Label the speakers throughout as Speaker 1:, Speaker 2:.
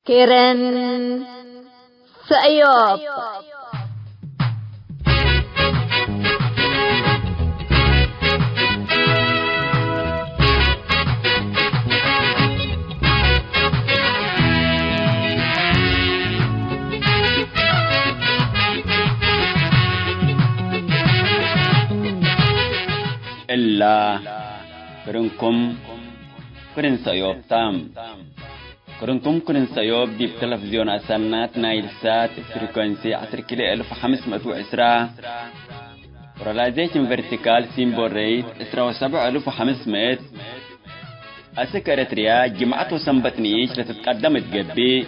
Speaker 1: كيرن سأيوب
Speaker 2: إلا كرنكم كرن سأيوب تام كرنكم كرن سأيوب دي بتلفزيون أسنات نايل سات فريكونسي 10 كيلو 1510 وراليزيشن فيرتيكال سيمبول ريت 7500 أسكرتريا جمعة وسنبتنيش لتتقدم تقبي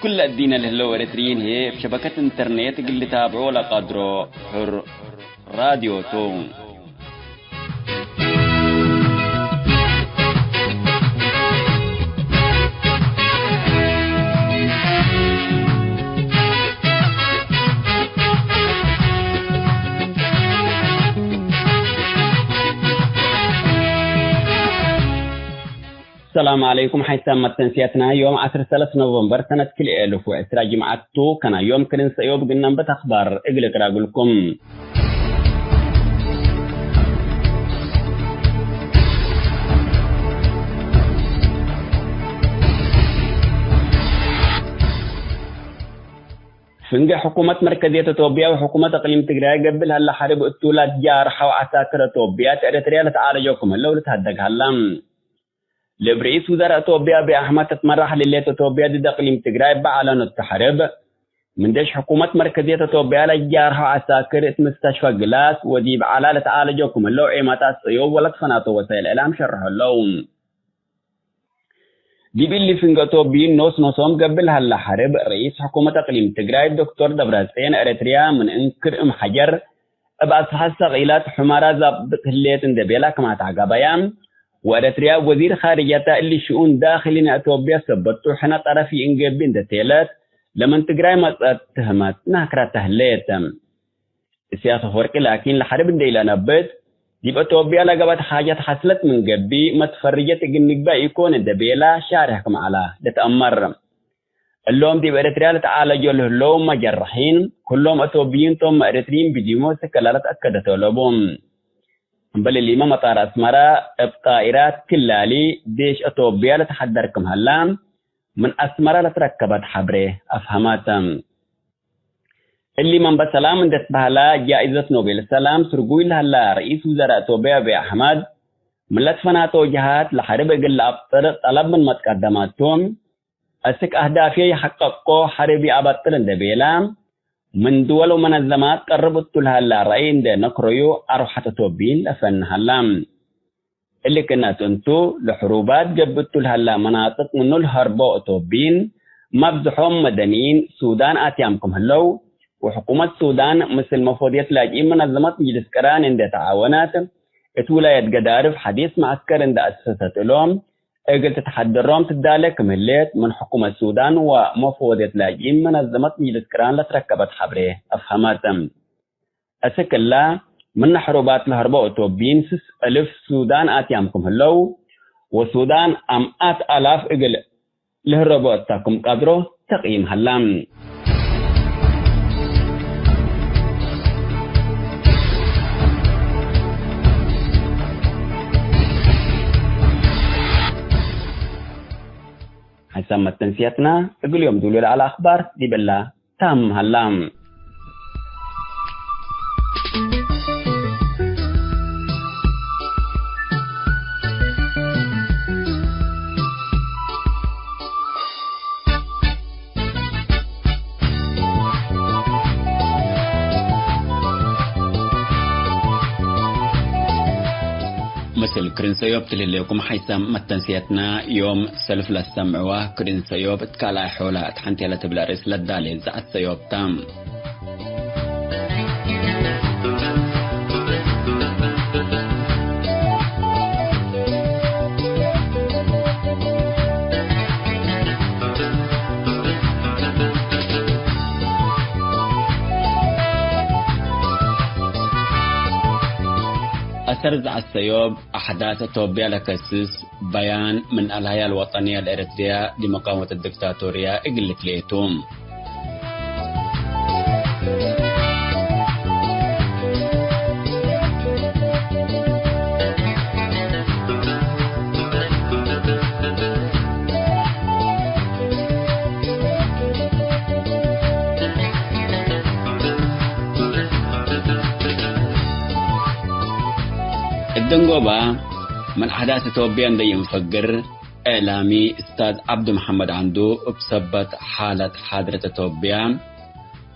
Speaker 2: كل الدين اللي هلو اريتريين هي بشبكة انترنت اللي تابعوا لقدرو حر راديو تون السلام عليكم. حيثما تنسيتنا يوم 13 نوفمبر سنة كل 1010 جمعته كان يوم كرن سيوب قلنا بتخبر اقلق راقلكم. فنجا حكومة مركزية توبيا وحكومة اقليم تجراي قبل هلا حرب التولات جارحة وعساكر توبيات اريتريا لتعالجوكم هلا ولتهدق هلا لبرئيس وزراء توبيا بأحمد تتمرح لليت توبيا ضد اقليم تجراي بعلن التحرب من دش حكومة مركزية توبيا لجارها عساكر مستشفى جلاس وديب على لتعالجوكم اللو عيمات الصيوب ولا تفناتو وسائل الاعلام شرح اللون ديب اللي فنجا توبيين نوسهم قبل هلا حرب رئيس حكومة اقليم تجراي الدكتور دبراسين اريتريا من انكر ام حجر ابعث حسا غيلات حمارة زابط هليت اندبيلا كما تعقبايام واريتريا وزير خارجية اللي شؤون داخلين اتوبيا سبتو حنا طرفي انجبين دتيلات لمن تجراي ما تهمت نهكرا تهليت السياسة فرق لكن الحرب اللي نبت يبقى اتوبيا لقبت حاجات حصلت من قبي ما تفرجت انك بقى يكون الدبيلا شارحكم على دتأمر اللوم دي اريتريا تعالجوا اللوم مجرحين كلهم اتوبيين ثم اريتريين بجيمو سكلالت اكدت لهم بل الإمام مطار أسمرة بطائرات كلالي ديش أتوبيا لتحضركم هلام من أسمرة لتركبت حبره أفهماتم اللي من بسلام دست بهلا جائزة نوبل السلام سرقوي لهلا رئيس وزراء أتوبيا بأحمد من لتفناتو جهات لحرب قل أبطر طلب من متقدماتهم أسك أهدافي يحققوا حربي أبطر دبيلام من دول ومنظمات قربت لها الرأيين ده نقريو أروحة توبين لفن هلام اللي كانت انتو لحروبات جبت لها مناطق من الهرباء توبين مبزحهم مدنيين سودان آتيامكم هلو وحكومة سودان مثل مفوضية لاجئين منظمات مجلس كران عند تعاونات اتولاية قدارف حديث معسكر عند أسست لهم قلت تحضرهم تدالك مليت من حكومة السودان ومفوضية لاجئين منظمة مجلس كران لتركبت حبره أفهماتم أسك الله من حروبات الهرباء توبين 6,000 سودان آتيامكم هلو وسودان أمئات آلاف إقل الهرباء تاكم قدره تقييم هلام حسام تنسيتنا اقول يوم دولوا على اخبار دي بالله تام هلام مثل كرين سيوب تلهيكم حيثم متنسيتنا يوم سلف للسمعوا كرين سيوب تكالا حولا تحنتي لتبلا رئيس للدالي زعت سيوب تام ترزع السيوب أحداث توبيا لكسس بيان من الهيئة الوطنية الإريترية لمقاومة الدكتاتورية قلت ليتم. الدنقوبة من أحداث توبيان دي مفقر إعلامي أستاذ عبد محمد عندو بسبت حالة حاضرة توبيان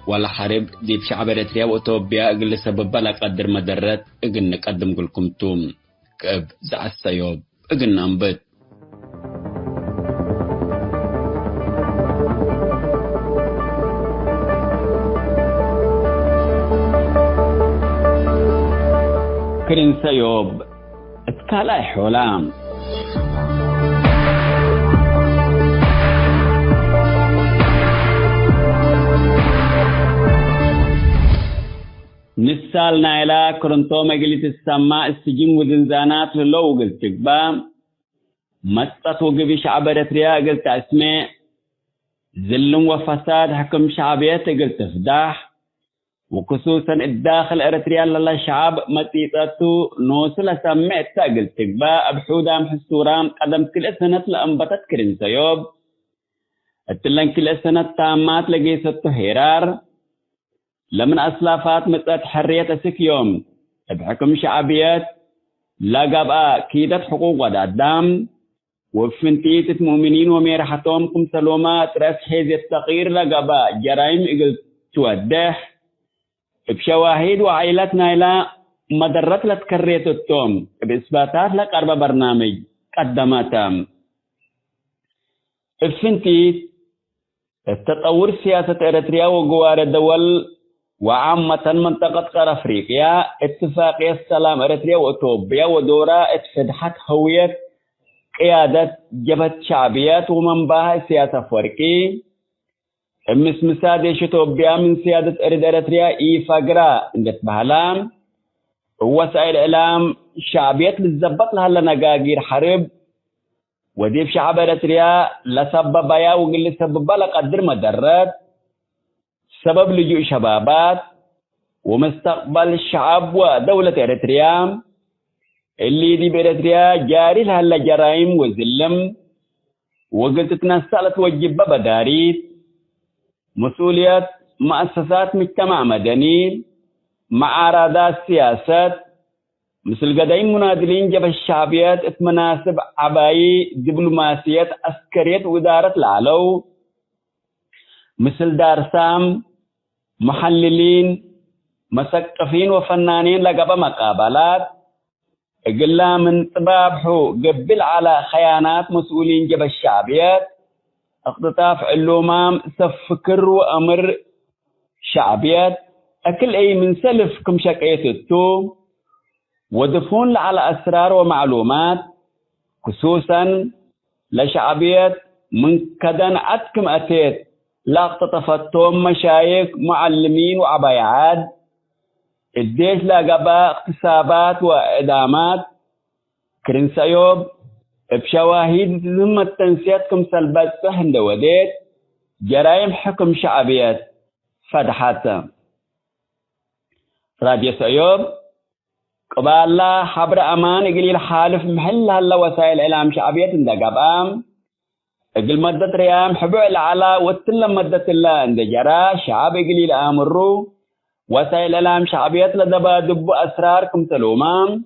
Speaker 2: ولا حرب دي بشعب إريتريا وتوبيا قل سبب بلا قدر مدرت اقن نقدم قلكم توم كأب زع السيوب اقن أنبت كرين سيوب اتكالا حولام نسال نايلا كرنتو مجلس السماء السجين وزنزانات للو قلت تقبام مسطت وقبي شعب إريتريا قلت اسماء زلم وفساد حكم شعبيات قلت فداح وخصوصا الداخل إريتريا لله شعب متيتاتو نوصل سمعت قلت تقبا أبحودام حسورام قدم كل سنة لأنبتت كرين سيوب اتلن كل سنة تامات لقيستو هيرار لمن أسلافات متأت حرية أسك يوم بحكم شعبيات لا قبا كيدت حقوق ودادام وفنتيت مؤمنين وميرحتهم كم سلومات رأس حيز التغيير لا قبا جرائم إقل تودح بشواهد وعائلتنا إلى مدرت لتكريت التوم بإثباتات لك 4 برنامج قدمتهم الفنتيت التطور سياسة إريتريا وقوار الدول وعامة منطقة قارة أفريقيا اتفاقية السلام إريتريا وإثيوبيا ودورة اتفتحت هوية قيادة جبهة شعبيات ومنبعها سياسة فرقي مسادة إثيوبيا من سيادة إريتريا إيفاقرا عندت بهلام ووسائل إعلام شعبيات للزبط لها لنقاقير حرب وديف شعب إريتريا لسبب بيا وقل سبب لقدر مدرات سبب لجوء شبابات ومستقبل الشعب ودولة إريتريا اللي دي بإريتريا جاري لها جرائم وزلم وقلت تنسى توجب بداريت مسؤولية مؤسسات مجتمع مدني مع أرادات سياسات مثل قدين منادلين جبهة الشعبيات اتمناسب عباية دبلوماسية عسكرية وإدارة العلو مثل دارسام محللين مثقفين وفنانين لقبا مقابلات اقلا من طبابحو قبل على خيانات مسؤولين جبهة الشعبيات اقتطاف علومام سفكر وأمر شعبيات أكل أي من سلف كم شكيت التو ودفون على أسرار ومعلومات خصوصا لشعبيات من كدن أتكم أتيت لا اقتطفتهم مشايخ معلمين وعبايعات الديش لاقبا اقتصابات وإدامات كرين سيوب بشواهد ثم التنسياتكم سلبات سهن وديت جرائم حكم شعبيات فتحات راديو سيوب قبالا حبر أمان إقليل حالف محل هلا وسائل إعلام شعبيات اندقبام إقل مدة ريام حبو العلا واتلا مدة الله عند جرا شعب إقليل آمرو وسائل إعلام شعبيات لدبا دب أسراركم تلومام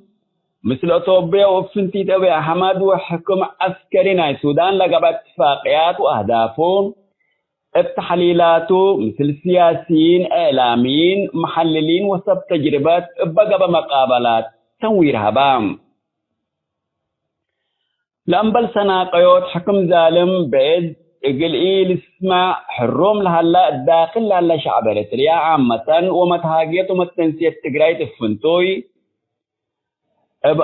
Speaker 2: مثل أثيوبيا وفنتيت أبي أحمد وحكم عسكري ناي السودان لقب اتفاقيات وأهدافهم التحليلات مثل سياسيين إعلاميين محللين وسب تجربات بقى مقابلات تنوير هبام لأنبل سناقيوت حكم ظالم بعد إقل إيل اسمع حروم لهلا الداخل لهلا شعب إريتريا عامة ومتهاجيت ومتنسيت تقرايت الفنتوي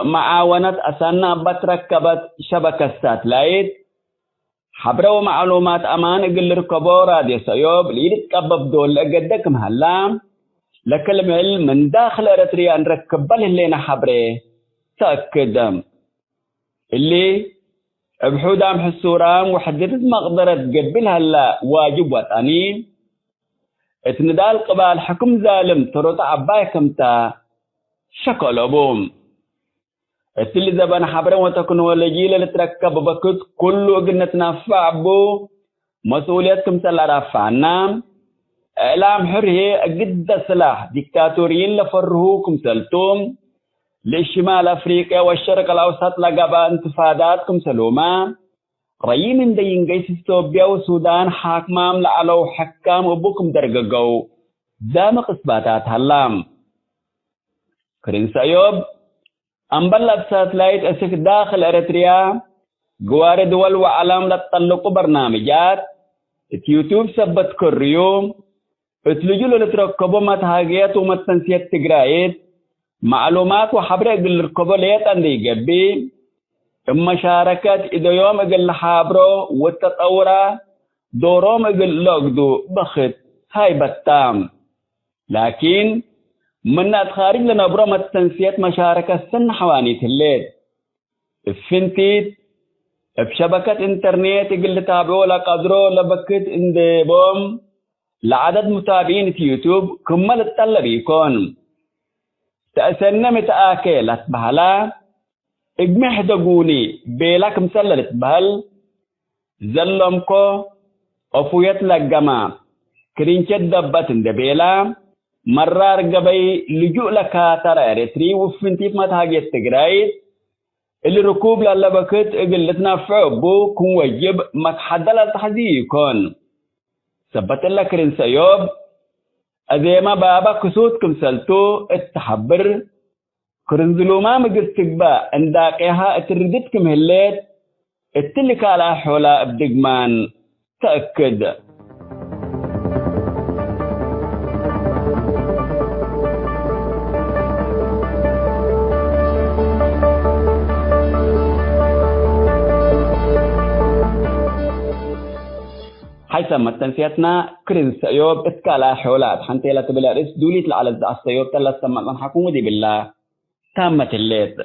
Speaker 2: معاونة أسانا بتركبت شبكة ساتلايت حبر ومعلومات أمان إقل ركبو راديو سيوب ليد تقبب دول قدك مهلا لكلم علم من داخل إريتريا نركب له لنا حبره تأكد اللي بحودام حسورام وحددت مقدرة تقبلها هلا واجب وطني اتندال قبال حكم ظالم تروت عباي كمتا شكل أبوم اللي زبان حبرا وتكنولوجيا اللي تركب بكت كله قلنا تنفع بو مسؤوليتكم سلا رفعنا إعلام حر هي قد سلاح ديكتاتوريين لفرهوكم سلتوم للشمال أفريقيا والشرق الأوسط لقبا انتفاضاتكم سلوما رأيين دين قيس إثيوبيا والسودان حاكمام لعلو حكام أبوكم درققو زامق إثباتات هلام كرين سأيوب أنبلغ ساتلايت أسك داخل أريتريا جوار دول وعلام لتطلقوا برنامجات يوتيوب سبت كل يوم اتلجوا لتركبوا متهاجيات ومتنسيات تقرايت معلومات وحبر اقل ركبوليات عندي قبي مشاركة إذا يوم اقل حابرو والتطورة دوروم اقل لقدو بخت هاي بتام لكن من أتخارج لنا برا متنسيات مشاركة سن حوانيت الليل فنتيت بشبكة انترنت اقل تابعوا لقدروا لبكت اندبوم لعدد متابعين في يوتيوب كمل الطلب يكون تأسنى متآكلت بهلا اجمح دقوني بيلاك مسللت بهل زلمكو أفويت لقما كرينشت دبت اندبيلا مرار قبي لجوء لكاتر اريتري وفنتيف متهاجت تقرايت اللي ركوب للبكت اقلتنا فعبو كون وجب متحدل التحدي يكون ثبت لك كرين سيوب أذيما بابا كسوتكم سلتو التحبر كرنزلوما مقستقبا انداقيها اتردتكم هليت اتلك على حولا بدقمان تأكد حيث متنسيتنا كرين سيوب اتكالا حولات حنتيلا تبلا رس دوليت على السيوب تلا سمع حكومة دي بالله تامة الليت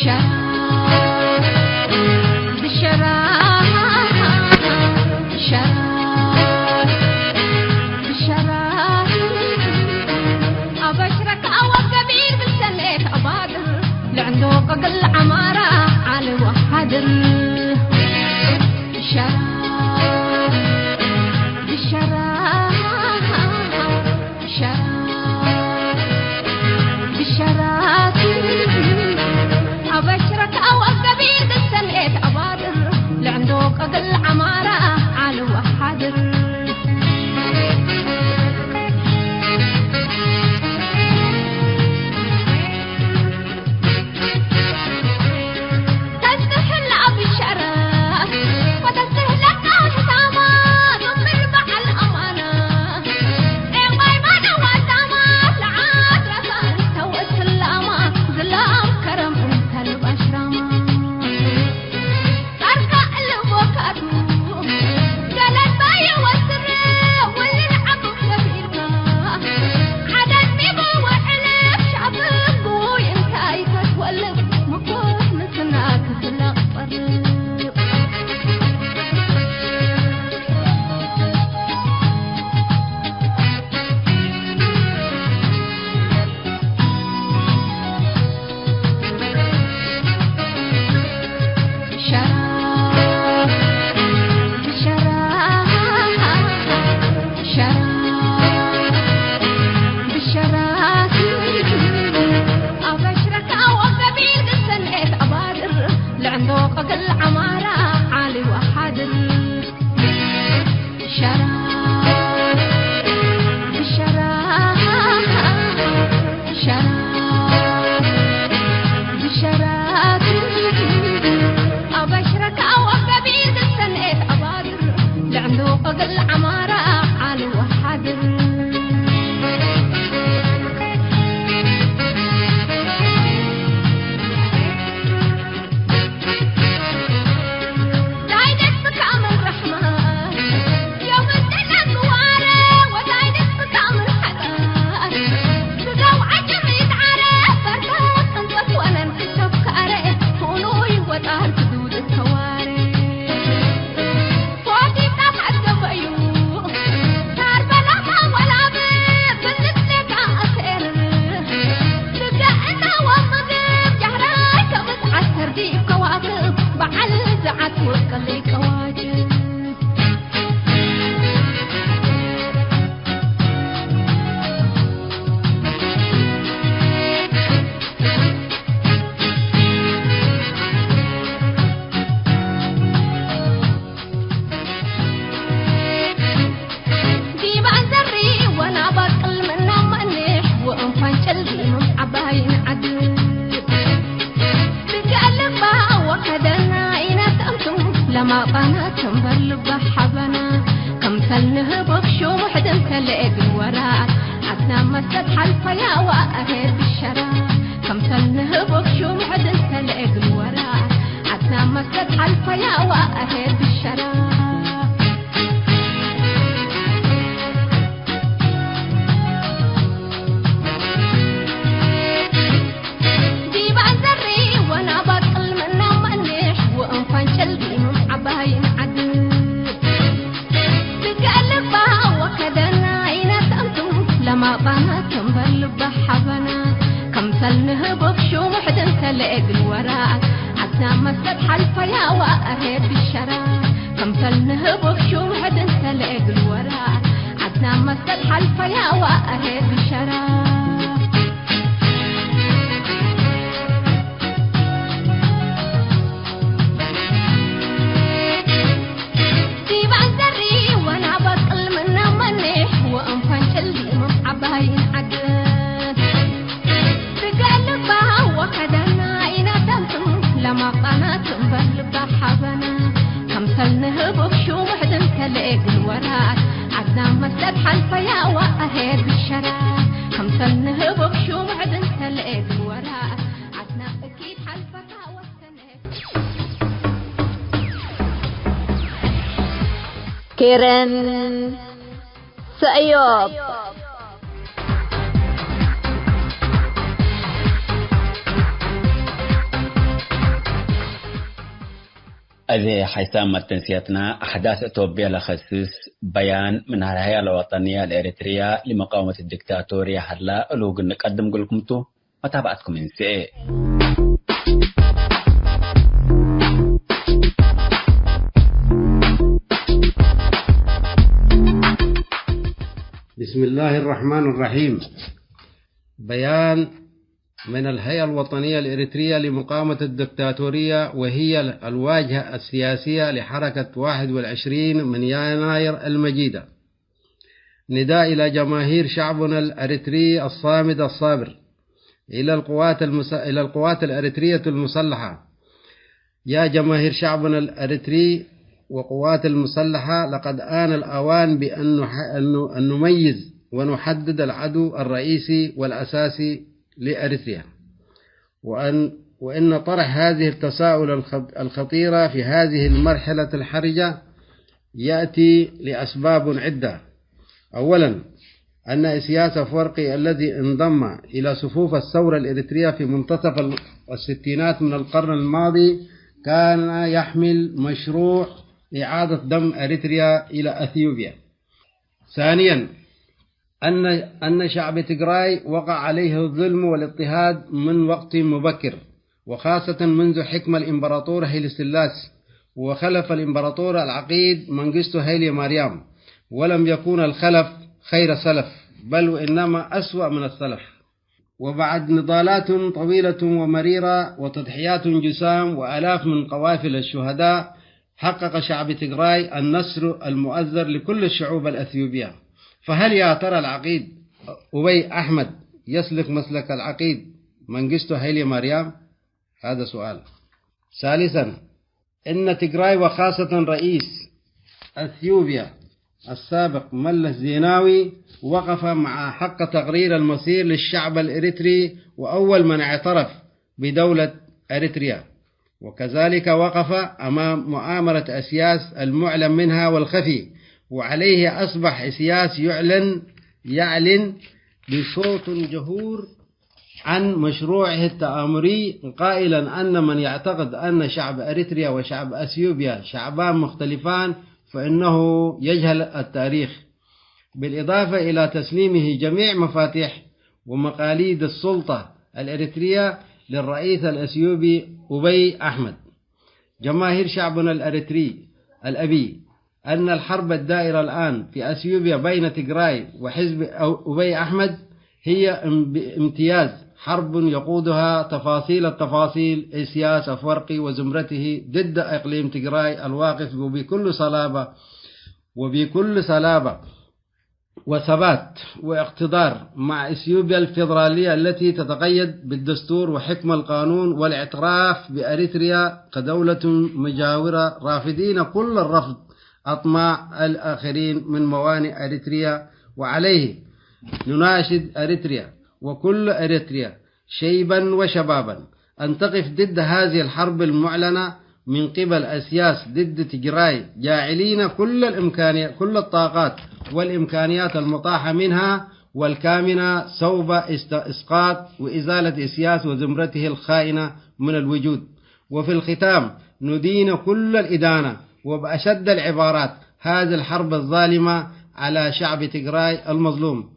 Speaker 3: شراب بالعمارة على وحدر لما قنا تنبل بحبنا كم سلنه بخشو محدن تلقى الوراء عدنا مسد حلفة يا وأهد بالشراء كم سلنه بخشو محدن تلقى الوراء عدنا مسد حلفة يا وأهد بالشراء لما بنا تنبل بحبنا كم سلنه بخشو محدن تلقى الوراء عدنا مسد حلفة يا وأهد بالشراء كم سلنه بخشو محدن تلقى الوراء عدنا مسد حلفة يا وأهد بالشراء لما قنا تنبل بحبنا كم سلنه بخشو محدن تلقى الوراء عدنا مسد حلفة يا وأهد بالشراء كم سلنه بخشو محدن تلقى الوراء عدنا أكيد حلفة والسنة
Speaker 1: كيرن سأيوب
Speaker 2: أذي حيثام التنسيتنا أحداث إثيوبيا لخصيص بيان من الهيئة الوطنية الإريترية لمقاومة الدكتاتورية هلا ألوغ نقدم لكم متابعتكم من سئ
Speaker 4: بسم الله الرحمن الرحيم. بيان من الهيئة الوطنية الإريترية لمقاومة الدكتاتورية وهي الواجهة السياسية لحركة 21 من يناير المجيدة. نداء إلى جماهير شعبنا الأريتري الصامد الصابر، إلى القوات الأريترية المسلحة. يا جماهير شعبنا الأريتري وقوات المسلحة، لقد آن الأوان بأن نميز ونحدد العدو الرئيسي والأساسي لأريتريا، وإن طرح هذه التساؤل الخطيرة في هذه المرحلة الحرجة يأتي لأسباب عدة. أولا، أن إسياس أفورقي الذي انضم إلى صفوف الثورة الإريترية في منتصف الستينات من القرن الماضي كان يحمل مشروع إعادة ضم أريتريا إلى أثيوبيا. ثانيا، أن شعب تيغراي وقع عليه الظلم والاضطهاد من وقت مبكر، وخاصة منذ حكم الإمبراطور هيلي سلاس، وخلف الإمبراطور العقيد منغستو هيلي ماريام، ولم يكون الخلف خير سلف، بل وإنما أسوأ من السلف. وبعد نضالات طويلة ومريرة وتضحيات جسام وآلاف من قوافل الشهداء، حقق شعب تيغراي النصر المؤزر لكل الشعوب الأثيوبية. فهل يا ترى العقيد أبي أحمد يسلك مسلك العقيد منغستو هيلي ماريام؟ هذا سؤال. ثالثا، إن تيغراي وخاصة رئيس أثيوبيا السابق ملس زيناوي وقف مع حق تقرير المصير للشعب الإريتري وأول من اعترف بدولة إريتريا، وكذلك وقف أمام مؤامرة أسياس المعلن منها والخفي، وعليه أصبح أسياس يعلن بصوت جهور عن مشروعه التآمري قائلا أن من يعتقد أن شعب إريتريا وشعب أثيوبيا شعبان مختلفان فإنه يجهل التاريخ، بالإضافة إلى تسليمه جميع مفاتيح ومقاليد السلطة الإريترية للرئيس الأثيوبي أبي أحمد. جماهير شعبنا الإريتري الأبي أن الحرب الدائرة الآن في أثيوبيا بين تيغراي وحزب أبي أحمد هي امتياز حرب يقودها التفاصيل إسياس أفورقي وزمرته ضد إقليم تيغراي الواقف وبكل صلابة وثبات واقتدار مع إثيوبيا الفيدرالية التي تتقيد بالدستور وحكم القانون والاعتراف بأريتريا كدولة مجاورة، رافضين كل الرفض أطماع الآخرين من موانئ أريتريا. وعليه نناشد أريتريا وكل أريتريا شيبا وشبابا أن تقف ضد هذه الحرب المعلنة من قبل أسياس ضد تيغراي، جاعلين كل الطاقات والإمكانيات المتاحة منها والكامنة صوب إسقاط وإزالة أسياس وزمرته الخائنة من الوجود. وفي الختام ندين كل الإدانة وبأشد العبارات هذه الحرب الظالمة على شعب تيغراي المظلوم.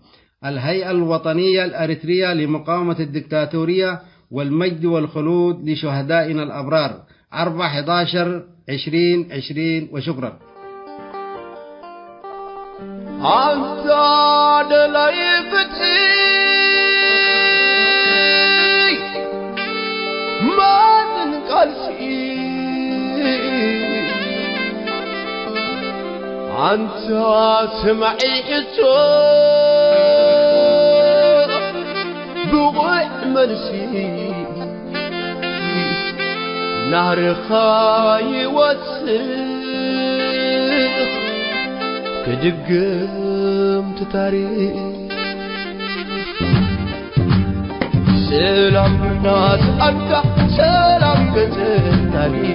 Speaker 4: الهيئة الوطنية الأريترية لمقاومة الدكتاتورية، والمجد والخلود لشهدائنا الأبرار. 4/11/2020 وشكرا.
Speaker 5: أنت سمعيت بغي مرسي نهر خاي وسخ كدقم تتاريخ سلام ناس أنت سلام كزناني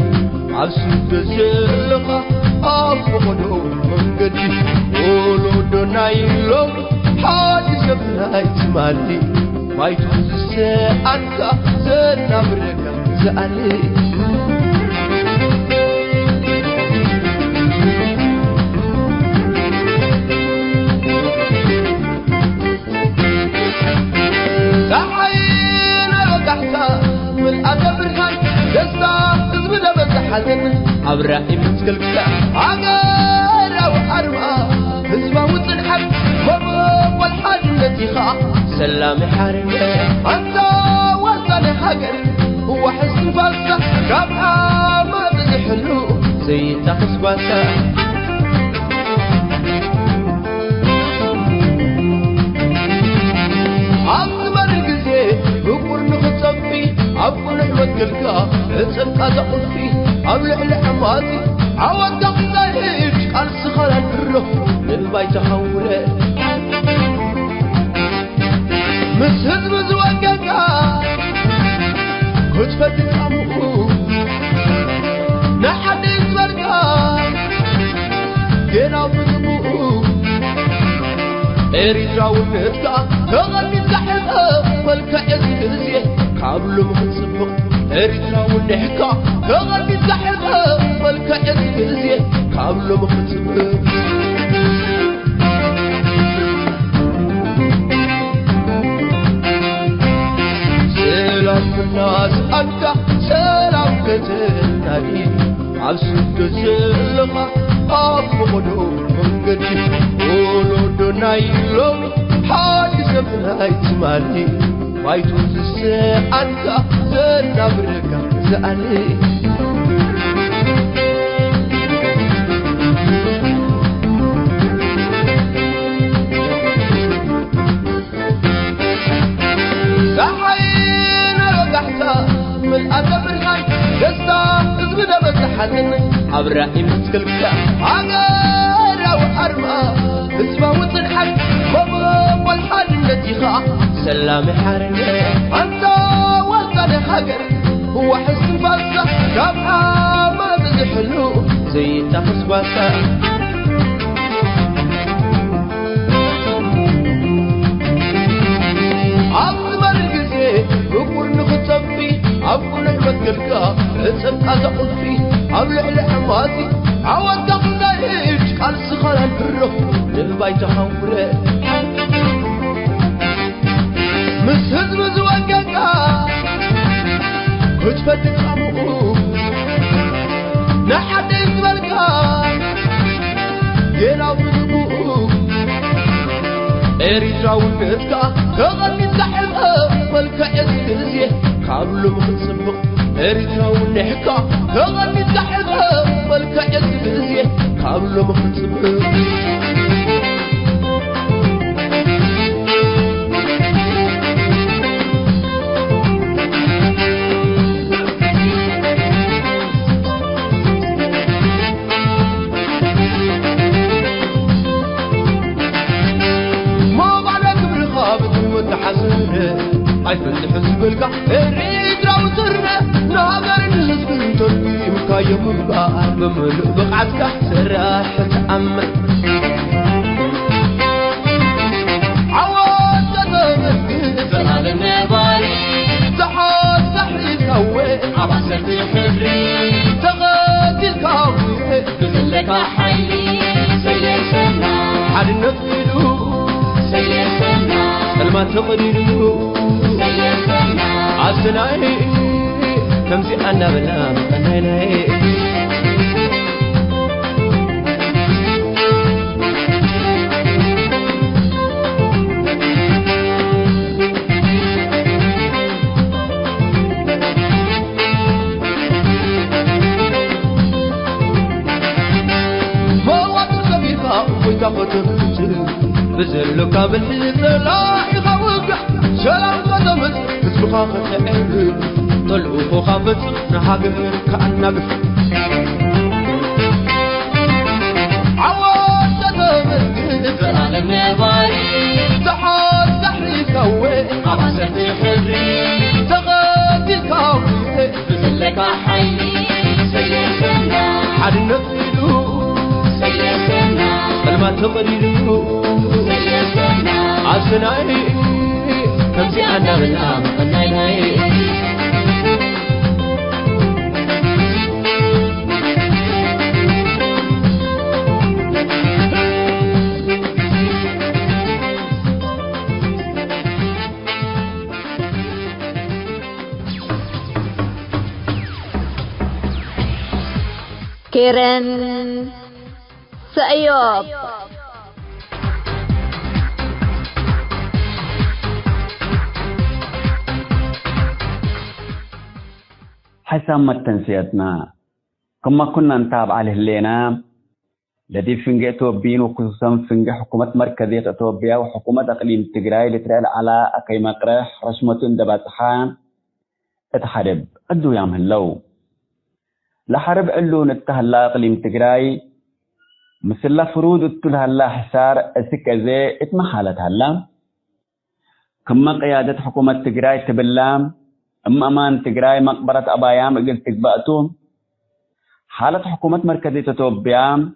Speaker 5: عبسك زلقة أفقدو منقدي ولود نايلو حادث بلايت مالي بايتو أنت زنابرك زالي سحينا وقحتا من أدب الحال دستا تزبدا بزحزن أبرائي مسكلك عقار وأربعة هزبا وطنحب مباب والحاج التي خاء سلامي حارمي أنت وصلي حقر هو حسن فلسة كابها ما تزحلو زي تخصبتا عصمر القزي بقور نخصفي عبقنا الوكلك اتسلقى زقفي أبلع لحماتي عوض تقصيك قال سخلا الروح للبيت حوله مسهد مزوقك كتفة تسامو نحن يزبرقا جينا بزبو إريترا ونبقى تغني زحفة والكا يزكزيه كابلو مخصبق إريترا ونحكا تغني زحفة والكا يزكزيه كابلو مخصبق سلام الناس أنت سلام كتناني عبسك زلقة أفقدو منقدي ولود نايلو حادث بلايت مالي بايتو أنت زنابرك زالي من أدب الحال دستا تزبدا بزحزن أبرائي مسكلك عقار وأرمى اسمه وطنحك بابا والحال التي خاح سلامي حرمي أنت وطن حقر هو حسن فاسة كابحة ما تزحلو زي التخص باسة أكبر قزي بقول نخطبي أقول نبكركا اسم أزقفي أبلع لحماتي عوض دخليك السخال البرو للباي تحوله مسهد مزوقكا كتفتك خمو نحد يقبلكا يناو بذبوك إريجا ونفتكا تغني تحبها ملكا يزيزيه كابلو مخصبق إريجا ونحكا تغني تحبها ملكا يزيزيه كابلو مخصبق عيفن حزب القا الريد راوترنا نهار النسبن تربي مكايم بقى بملء بقعتك سراح تأمل عواد تتمكن زلال النباري تحاد سحري كوي عباسر في حبري تغادي الكاوي بذلك حيلي سيسنا حد النفلو سيسنا الما تقريرو عسناي تمزي أنا بلا مقنعي فواتر كبيرة ويتاقتر بزلك بالحزن لا يخوق شلام قدمت اسمخا خطعي طلعوا فوخافت نحاقر كأنك عواد تتمت زلال النباري تحاد سحري كوي عباسر في حبري تغادي الكاوي بذلك حيلي سيسنا حد نفيدو سيسنا فلما تقريدو سيسنا عسناي تمزي أنا بالآم قناي
Speaker 1: كيرن سأيوب
Speaker 2: حسب ما تنسيتنا كما كنا نتابع عليه اللينا الذي فنجة توبين وخصوصا فنجة حكومة مركزية توبيا وحكومة أقليم تجراي لترال على أكيم قرح رشمة دباتحان اتحارب أدو يعمل لو لحرب علو نتهلا أقليم تجراي مثل فروض التلهلا حسار السكزة اتمحالت هلا كما قيادة حكومة تجراي تبلام أمان تجراي مقبرة أبايام قلت تقبأتهم حالة حكومة مركزية توبيا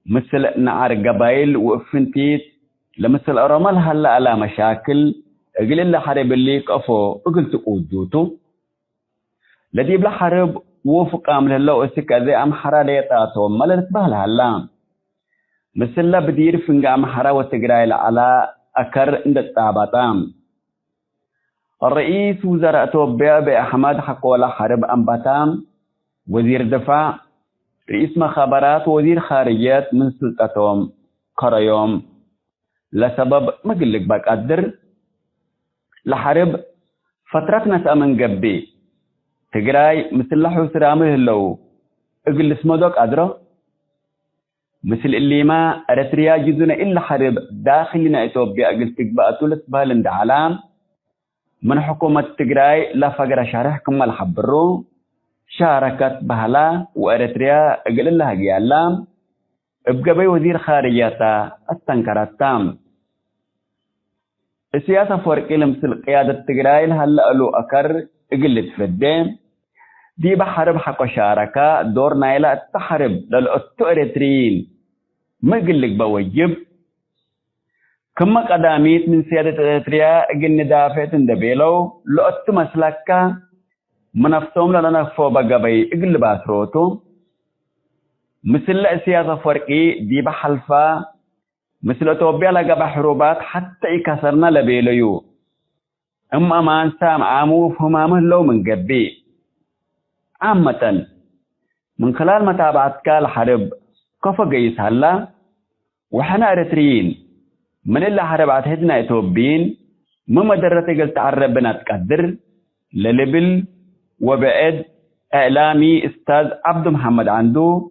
Speaker 2: مثل نعار قبائل وفنتيت لمثل أرمال هلا على مشاكل قل اللي حرب اللي كفو قلت قودوتو لدي بلا حرب وفق عمل الله أسكا زي أم حرا ليتاتو ملت بهلا هلا مثل لا بدير فنجا أم حرا وتجراي على أكر عند التاباتام الرئيس وزراء توبيا بأحمد حقولا حرب أنباتام وزير دفاع رئيس مخابرات وزير خارجيات من سلطتهم قريوم لسبب مقلق باك أدر لحرب فترة ناس أمن قبي تقراي مثل لحو سرامه اللو اقل اسمدوك أدرو مثل اللي ما أرتريا جزونا إلا حرب داخلنا إثيوبيا اقل تقبأتو لسبهالن دعلام من حكومة تقراي لا فقر شارح كمال حبرو شاركت بهلا وأريتريا أقل الله قيالام بقبي وزير خارجية استنكرتام السياسة فرق لمثل قيادة تجرايل هلا له أكر قلت في الدين دي بحرب حق شاركة دور نايلة التحرب للأتو إريتريين ما قلك بوجب كما قداميت من سيادة إريتريا قلن دافعت اندبيلو لأتو مسلكة منفسهم لنا فوبا قبي قل باسروتو مثل السياسة فرقي دي بحلفة مثل أتوبيا لقى بحروبات حتى يكسرنا لبيليو أما ما أنسام عامو فهمامه لو من قبي عامة من خلال متابعتك الحرب كيف قيس هلا وحنا إريتريين من اللي حربات هدنا إتوبيين مما درت قلت عربنا تقدر للبل وبعد إعلامي أستاذ عبد محمد عنده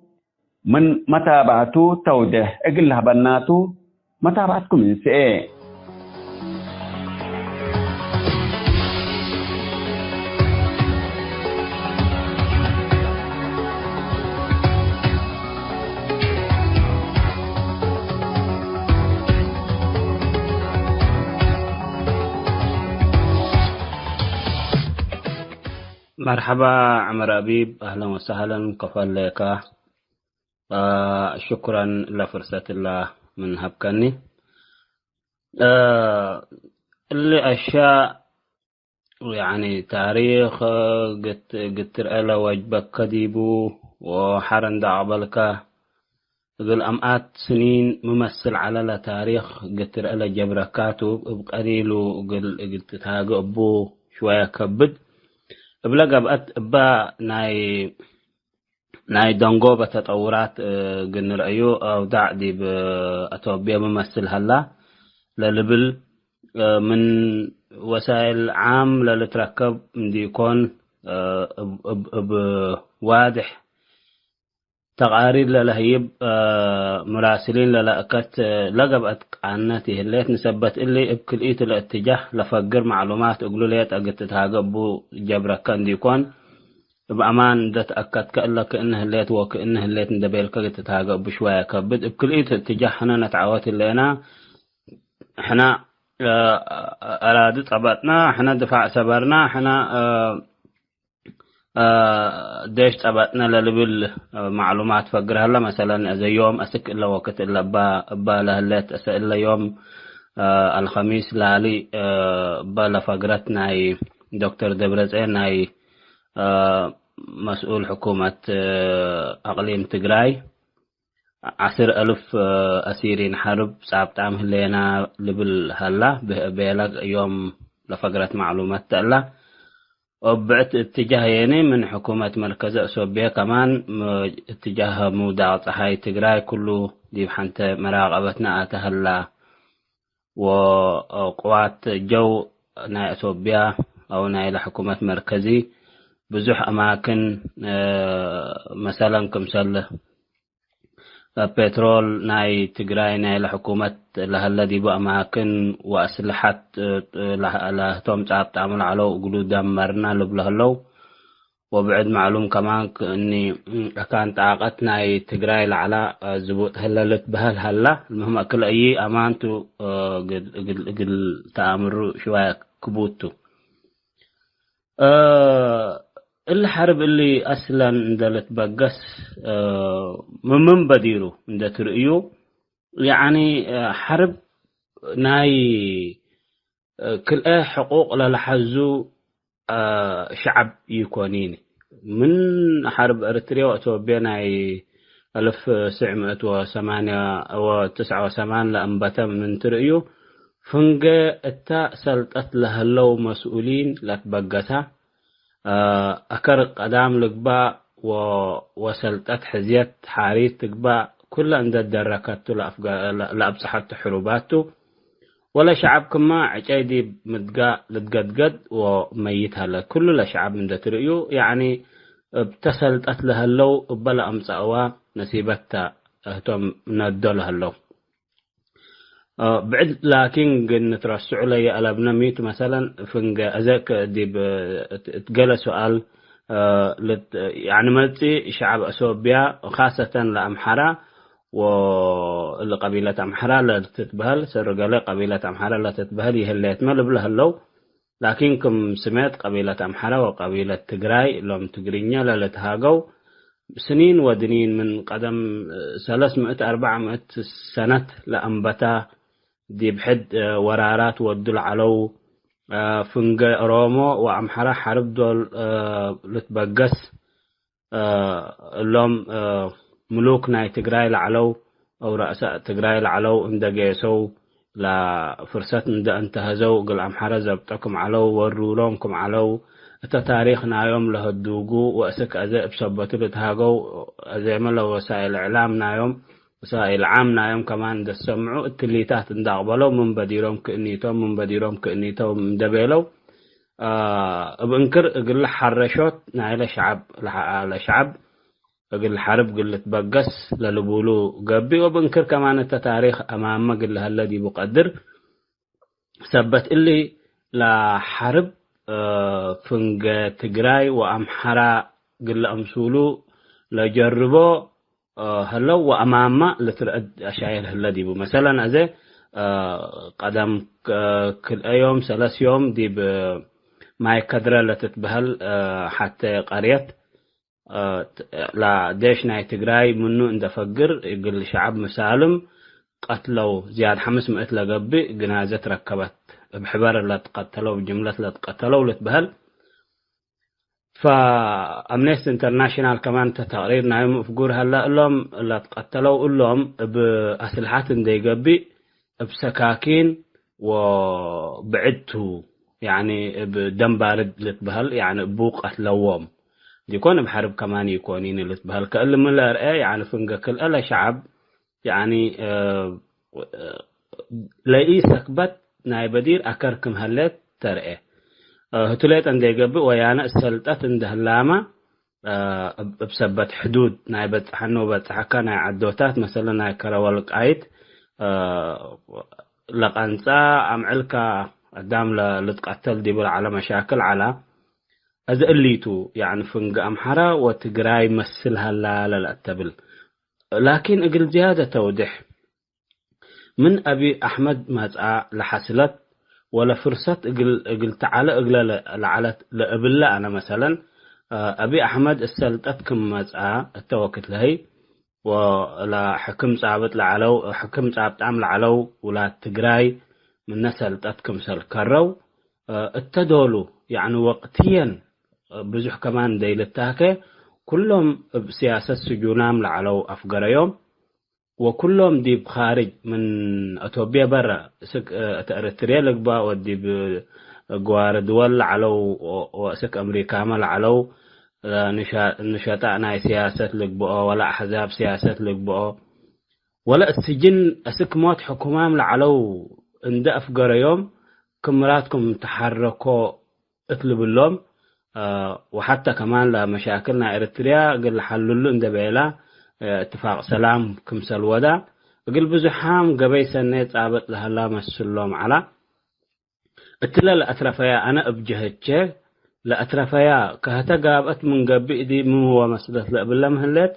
Speaker 2: من متابعته توده اقلها بناتو متابعتكم من سئة
Speaker 6: مرحبا عمر أبيب أهلا وسهلا كفال لك شكرا لفرصة الله من هبكني اللي أشياء يعني تاريخ قلت له وجبك كديبو وحرن دعبلك قل أمئات سنين ممثل على تاريخ قلت له جبركاتو بقليلو قلت تهاجو أبو شوية كبد بلغ بقت با ناي دونغو بتطورات قلنا رأيو أو دعدي بأتوبيا ممثل هلا للبل من وسائل عام للتركب دي يكون بواضح تقارير للهيب مراسلين للأكت لقبت عناتي هليت نسبت اللي بكل إيت الاتجاه لفقر معلومات أقولوا ليت أقت تهاجبوا جبركان دي يكون بأمان ده تأكد كأنه الليت وكأنه الليت ندبيل كأنه تتهاجب بشوية كبد بكل إيه اتجاه حنا نتعوات اللينا حنا أرادت عباتنا حنا دفاع سبرنا حنا ديش عباتنا للبل معلومات فقر هلا مثلا زي يوم أسك إلا وقت إلا با لهلت أسا إلا يوم الخميس لالي با لفقرتنا دكتور دبرزين مسؤول حكومة أقليم تجراي 10,000 أسيرين حرب صعبت عمه لنا لبل هلا بيلق يوم لفقرة معلومات تألا وبعت اتجاه يعني من حكومة مركز أسوبيا كمان اتجاه مودع هاي تجراي كله دي بحنت مراقبتنا أتهلا وقوات جو ناي أسوبيا أو ناي لحكومة مركزي بزح أماكن مثلا كمثال بترول ناي تجراي ناي لحكومة لهلا دي بأماكن وأسلحة لهتم تعمل على وقولوا دمرنا لبلهلو وبعد معلوم كمان إني كانت عاقت ناي تجراي على زبوط هلا بهال هلا المهم كل أي أمانتو قل تأمر شوية كبوتو الحرب اللي أصلا اندلت بقس من بديرو عند ترئيو يعني حرب ناي كل حقوق للحزو شعب يكونيني من حرب أريتريا وأتوبيا ناي 1989 لأنبتا من ترئيو فنجا التا سلطت لها اللو مسؤولين لتبقتها أكر قدام لقباء وسلطت حزيات حاريت تقباء كل عند الدركات لأبصحت حروباته ولا شعب كما عجايدي مدقاء لتقدقد وميتها لكل شعب من تريو يعني بتسلطت لها اللو بلا أمسأوا نسيبتها اهتم ندولها اللو بعد لكن نترسع لي على بنميت مثلا فنج أذاك دي تقال سؤال يعني ملتي شعب أثيوبيا خاصة لأمحرة واللي قبيلة أمحرة لا تتبهل سرقالي قبيلة أمحرة لا تتبهل يهليت ما لبلها اللو لكن كم سمعت قبيلة أمحرة وقبيلة تجراي لهم تجرينيا لا تهاجوا سنين ودنين من قدم 300-400 سنة لأنبتا دي بحد ورارات ودل علو فنج رومو وأمحرة حرب دول لتبقس لهم ملوك ناي تجراي لعلو أو رؤساء تجراي لعلو اندجيسو لا فرصة ند انتهزوا قل أمحرة زبطكم علو ورولونكم علو التاريخنا يوم له الدوجو وأسك أزاء بسبت لتهاجو زي ما لو وسائل إعلامنا يوم وسائل عامنا يوم كمان ده سمعوا التليتات اندقبلوا من بديرهم كأنيتهم من دبيلو بنكر قل حرشوت نايل شعب لشعب قل حرب قل تبقس للبولو قبي وبنكر كمان التاريخ أمام قل هالذي بقدر ثبت اللي لا حرب فنج تجراي وأمحرة قل أمسولو لجربو هلو وأمامه لترد أشعير هالذي مثلا أزي قدم كل يوم 3 يوم دي بماي كدرة لتتبهل حتى قرية لا ديش ناي تجراي منو اند فقر يقول شعب مسالم قتلوا زياد 500 لقبي جنازة ركبت بحبار اللي تقتلوا بجملة اللي تقتلوا لتبهل فأمنيست انترناشنال كمان تقرير نايم فقور هلا لهم اللي تقتلوا لهم بأسلحات اندي قبي بسكاكين وبعدتو يعني بدم بارد لتبهل يعني بوق قتلوهم يكون بحرب كمان يكونين اللي تبهل كل من الرأي يعني فنجا كل ألا شعب يعني لاقي سكبت ناي بدير أكركم هلت ترأي هتلات عند يجب ويانا السلطات عند هلامة بسبب حدود ناي بتحنو بتحكى ناي عدوتات مثلا ناي كروالك عيد لقنصا أمعلك قدام لتقتل ديبل على مشاكل على هذا الليتو يعني فنج أمحرة وتجراي مسلها لا تبل لكن أقل زيادة توضح من أبي أحمد مزع لحسلت ولا فرصة أقل تعالى أقل لعلت لأبلا أنا مثلا أبي أحمد السلطتكم مزع التوكت لهي ولا حكم صعبت لعلو حكم صعبت عمل علو ولا تجراي من نسلطتكم سلكرو التدولو يعني وقتيا بزح كمان ديلتاكي كلهم بسياسة سجونام لعلو أفقر يوم وكلهم دي بخارج من أتوبيا برا سك أريتريا لقبا ودي بقوار دول علو وسك أمريكا مال علو نشاطنا سياسة لقبا ولا أحزاب سياسة لقبا ولا السجن أسك موت حكومام لعلو عند أفقر يوم كمراتكم تحركوا اطلب اللوم وحتى كمان لمشاكلنا إريتريا قل حللوا عند بيلا اتفاق سلام كمسل ودا قل بزحام قبي سنة عابت لها لا مسلوم على اتلا لأترفيا أنا أبجهتش لأترفيا كهتا قابت من قبي دي من هو مسلت لأبلا مهلت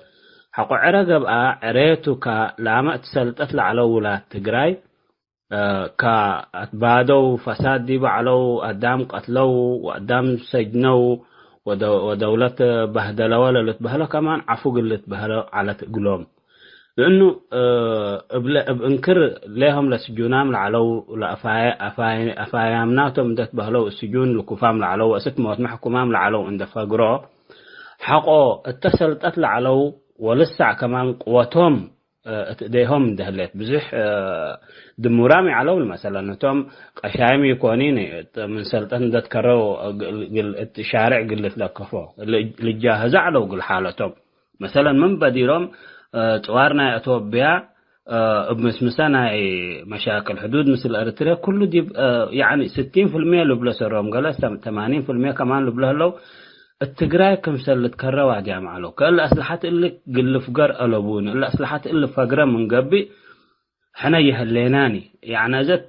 Speaker 6: حقو عرقب عريتو كلاما اتسلتت لعلو ولا تقراي كأتبادو فساد دي بعلو أدام قتلو وأدام سجنو ودولة بهدلة ولا لتبهلة كمان عفو قلت بهلة على تقولهم لأنه بنكر لهم لسجونام لعلو لأفايامناتهم دت بهلو السجون لكفام لعلو أسك موت محكومام لعلو عند فقرا حقو اتصلت أطلع علو ولسع كمان قوتهم تديهم دهلت بزح دمورامي علو مثلا نتوم قشايم يكونين من سلطان دت كرو الشارع قلت لكفو اللي جاهز علو قل حالتهم مثلا من بديرهم توارنا أتوبيا بمسمسنا مشاكل حدود مثل أريتريا كله دي يعني 60% لبلا سرهم قال 80% كمان لبلا لو التجراي كم سلت كرة واحد يا معلو كل أسلحة اللي قل فقر ألبون الأسلحة اللي فقرة من قبي حنا يهليناني يعني زت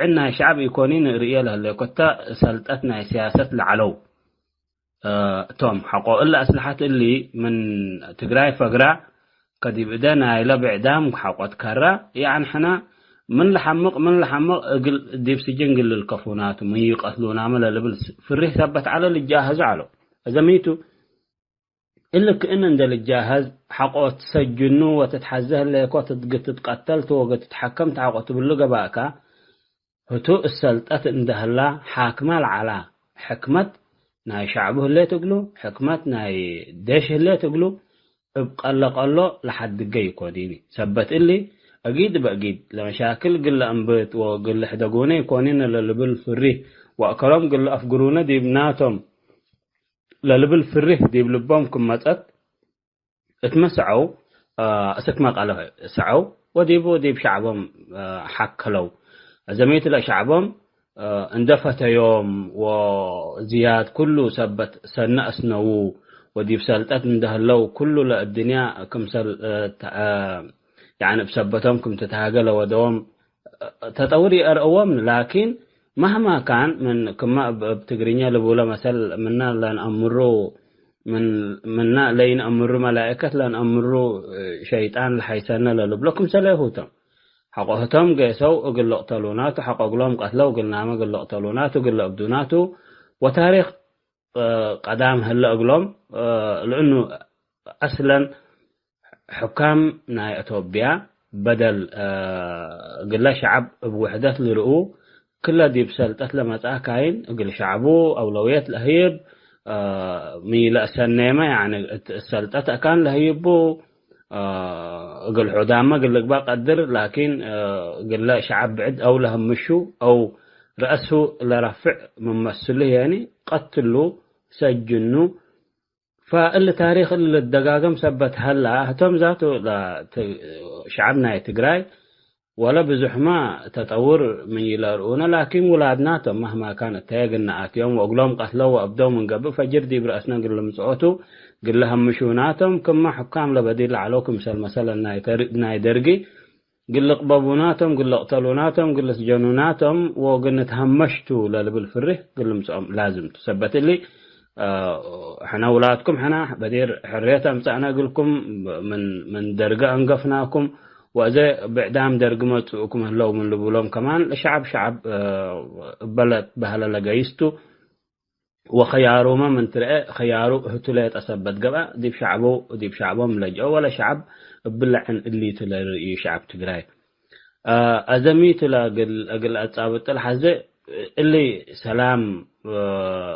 Speaker 6: عنا شعب يكونين ريالها اللي كنت سلطتنا سياسة العلو توم حقو إلا أسلحة اللي من تجراي فقرة كدي بدنا إلى بعدام حقت كرة يعني حنا من لحمق ديب سجن قل الكفونات ومن يقتلون عمل لبل في الريه ثبت على اللي جاهز على زميته إلا كأن عند الجاهز حقه تسجنوا وتتحزه لك وتتقتلت وتتحكمت عقت باللقى باكا هتو السلطات عنده الله حاكمة على حكمة ناي شعبه اللي تقولوا حكمة ناي ديش اللي تقولوا قال لحد جاي كوديني ثبت اللي أكيد بأكيد لمشاكل قل أنبت وقل حدقوني يكونين للبل فريه وأكرم قل أفقرونا دي بناتهم للبل فريه دي بلبهم كمتات اتمسعوا أسكما قالوا سعوا وديب شعبهم حكلوا زميت لشعبهم اندفت يوم وزياد كله ثبت سنة أسنوه وديب سالتات من دهلو كله للدنيا كم يعني بسبتهم كم تتهاجلوا ودوم تطوري أرقوم لكن مهما كان من كما بتقرينيا لبولا مثل منا لان أمرو منا لين أمرو ملائكة لان أمرو شيطان الحيسان للبلكم سلاهوتم حقوقتهم قيسوا وقل قتلوناتو حقوق لهم قتلوا وقلنا ما قل قتلوناتو قل أبدوناتو وتاريخ قدام هلا أقلهم لأنه أصلا حكام ناي أتوبيا بدل قل شعب بوحدات لرؤو كلها دي بسلطات لما تأكاين قل شعبو أولويات الهيب ميلا سنيمة يعني السلطات أكان لهيبو قل حدامة قل لك قدر لكن قل شعب بعد أو لهم مشو أو رأسه لرفع ممثله يعني قتلوا سجنوا فاللي تاريخ اللي الدقاقم سبت هلا هتم ذاته شعبنا يتقراي ولا بزحمة تطور من يلارؤون لكن ولادناتهم مهما كانت تيقنا يوم وأقلهم قتلوا وأبدوا من قبل فجردي برأسنا قل لهم سعوتوا قل لهم مشوناتهم كما حكام لبديل علوكم مثلا ناي درقي قل لقبابوناتهم قل لقتلوناتهم قل لسجنوناتهم وقل نتهمشتوا للبالفره قل لهم لازم تثبت لي حنا ولادكم حنا بدير حرية أمسعنا قلكم من درقة أنقفناكم وإذا بعدام درقمتكم هلو من لبولهم كمان شعب بلد بهلا لقيستو وخيارو ما من ترى خيارو هتلات أثبت قبا ديب شعبه ملجأ ولا شعب بلعن اللي تلاقي شعب تقراي أزمي تلاقي أتصابت الحزة اللي سلام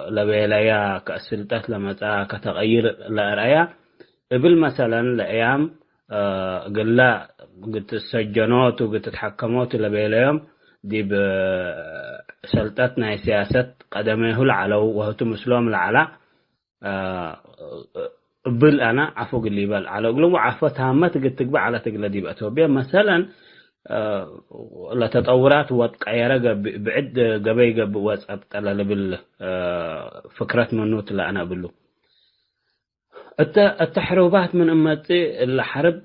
Speaker 6: لبيلايا كأسلتات لما كتغير لأرأيا قبل مثلا لأيام قل قلت السجنات وقلت تحكمات لبيلايام دي بسلطتنا سياسة قدمه العلو وهو مسلم العلا بل أنا عفو قلي بل على قلوا عفو تامت قلت تقبع على تقلدي بأتوبيا مثلا لتطورات وتقيرة بعد قبي واتساب على بال فكرة منوت اللي أنا أقوله التحروبات من أمتي الحرب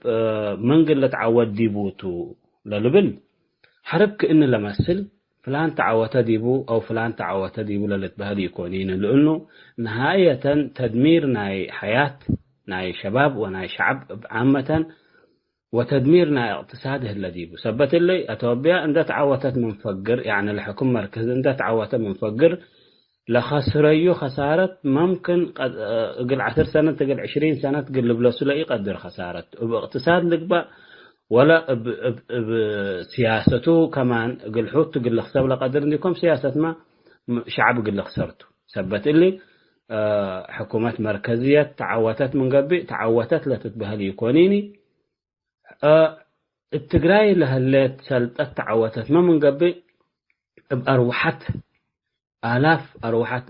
Speaker 6: من قلت عود ديبوتو للبل حرب كأن لمثل فلان تعوت ديبو أو فلان تعوت ديبو للتبهدي يكونين لأنه نهاية تدمير ناي حياة ناي شباب وناي شعب عامة وتدميرنا اقتصاده الذي بسبت اللي أتوبيا أن تعوتت من فقر يعني الحكومة مركز أن تعوتت من فقر لخسريو خسارة ممكن قل 10 سنة قل 20 سنة قل بلسو لا يقدر خسارة باقتصاد لقبا ولا بسياسته كمان قل حوت قل خسر لقدر أنكم سياسة ما شعب قل خسرته سبت اللي حكومة مركزية تعوتت من قبل تعوتت لتتبهل يكونيني التقراي لهالليت سلطت تعوتت ما من قبل بأروحت آلاف أروحت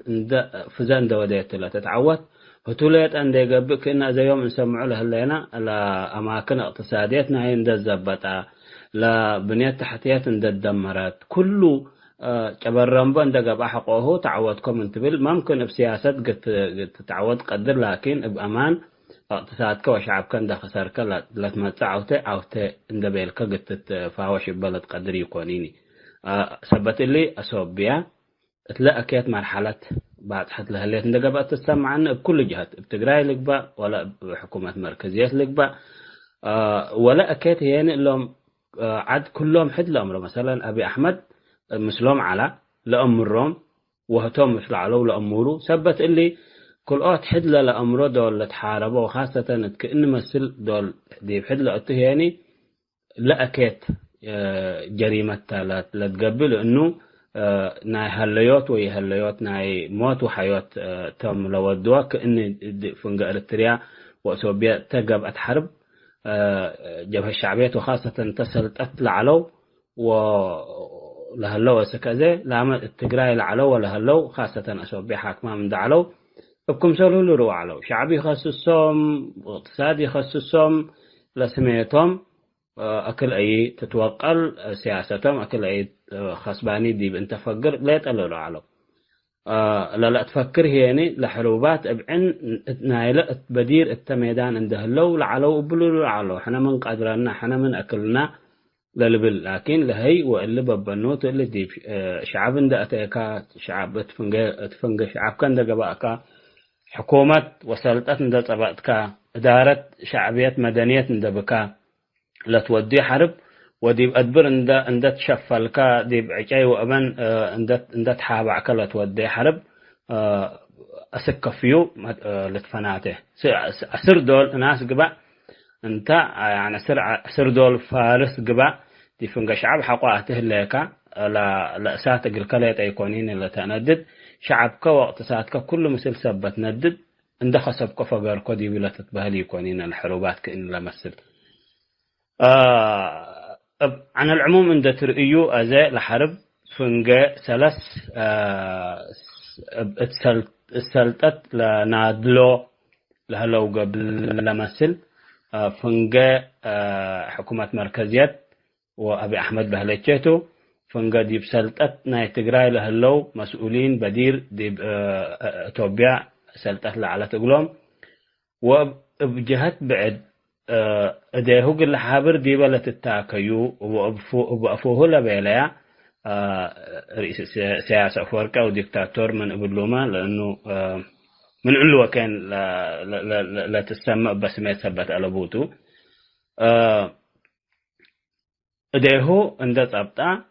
Speaker 6: فزان دوديت لا تتعوت هتوليت أن دي قبل كنا زي يوم نسمعوا لهاللينا لأماكن اقتصاديتنا هي ندى الزبطة لبنيات تحتيات ندى الدمرات كله كبرنبا ندى قبل حقوه تعوتكم انتبل ممكن بسياسات قد تتعود قدر لكن بأمان اقتصادك وشعبك عند خسارك لا تمتع أوتي عند بيلك قد تفاوش ببلد قدر يكونيني سبت اللي أصوبيا تلاقيت مرحلة بعد حتى لهالليت عندك بقى تسمع عنه بكل جهات بتقراي لك بقى ولا بحكومة مركزية لك بقى ولا أكيد يعني لهم عد كلهم حد الأمر مثلا أبي أحمد مسلم على لأمرهم وهتم مثل علو لأموره ثبت اللي كل حد لأمره دول تحاربوا وخاصة كأن مثل دول دي حد لأته يعني لا أكيد جريمة لا تقبل إنه ناي هالليوت ويهالليوت ناي موت وحياة تم لودوا كأن فنجا إريتريا وأثيوبيا تجب حرب جبهة الشعبية وخاصة تسلت علو ولهاللو سكذا لما التجراي العلو ولهاللو خاصة أثيوبيا حاكمة من دعلو بكم سولو لرو علو شعبي خصصهم اقتصادي خصصهم لسميتهم أكل أي تتوقل سياستهم أكل أي خصباني دي بنت فكر لا يتقللوا علو لا تفكر هيني لحروبات ابعن نايلة بدير التميدان عنده لو لعلو بلو علو حنا من قدرنا حنا من أكلنا للبل لكن لهي واللي ببنوت اللي دي شعب عنده أتيكا شعب تفنج شعب كان ده جباكا حكومة وسلطات عنده طبقتك إدارة شعبية مدنية عنده بكا لا تودي حرب ودي أدبر عند تشفلك دي بعجاي وأمن عند تحابع كلا تودي حرب أسكفيو لتفناته أسر دول ناس جبا أنت يعني أسر دول فارس جبا دي فنج شعب حقاته لك لا ساتق الكلات يكونين اللي تندد شعبك واقتصادك كل مثل سبت ندد عند خصبك فجر قدي ولا تتبهلي يكونين الحروبات كأن لا مثل عن العموم عند ترئيو أزاء لحرب فنجا ثلاث السلطات لنادلو لهلو قبل لمثل فنجا حكومة مركزيات وأبي أحمد بهلتشيتو فنجا دي بسلطات ناي تجراي لهلو مسؤولين بدير دي توبيع سلطات لعلى تقولهم وبجهات بعد ده هو اللي حابر دي ولا تتاكيو وأفوه لا بيلايا رئيس سياسة أفريقيا وديكتاتور من أبلوما لأنه من علوه كان لا تسمى بس ما يثبت على بوتو ده هو عند طبطة